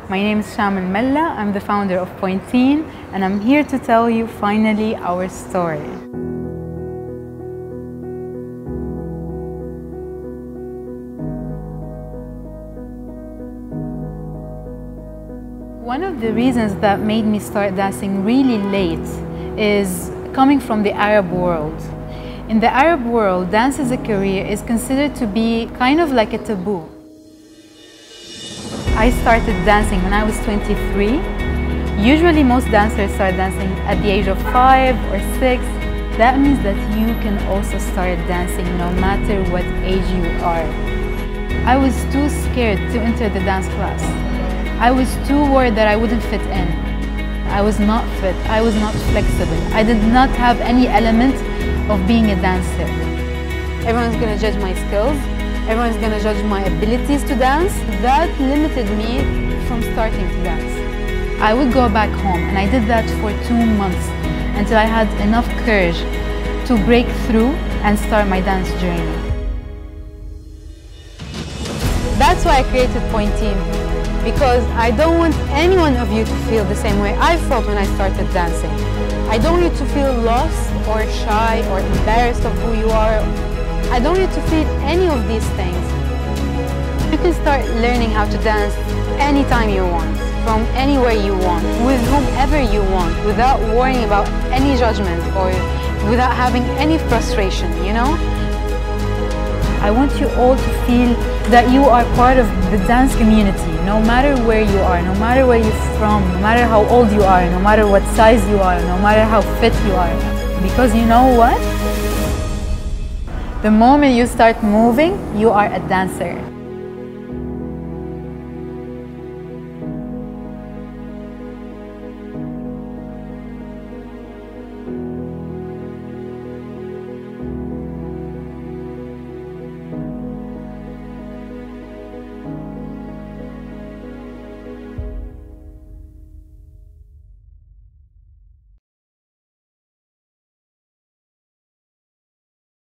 My name is Sham Mella. I'm the founder of Pointine, and I'm here to tell you finally our story. One of the reasons that made me start dancing really late is coming from the Arab world. In the Arab world, dance as a career is considered to be kind of like a taboo. I started dancing when I was 23. Usually most dancers start dancing at the age of 5 or 6. That means that you can also start dancing no matter what age you are. I was too scared to enter the dance class. I was too worried that I wouldn't fit in. I was not fit, I was not flexible. I did not have any element of being a dancer. Everyone's gonna judge my skills. Everyone's gonna judge my abilities to dance. That limited me from starting to dance. I would go back home, and I did that for 2 months until I had enough courage to break through and start my dance journey. That's why I created Pointine, because I don't want any one of you to feel the same way I felt when I started dancing. I don't want you to feel lost or shy or embarrassed of who you are. I don't want you to feel any of these things. You can start learning how to dance anytime you want, from anywhere you want, with whomever you want, without worrying about any judgment or without having any frustration, you know? I want you all to feel that you are part of the dance community, no matter where you are, no matter where you're from, no matter how old you are, no matter what size you are, no matter how fit you are. Because you know what? The moment you start moving, you are a dancer.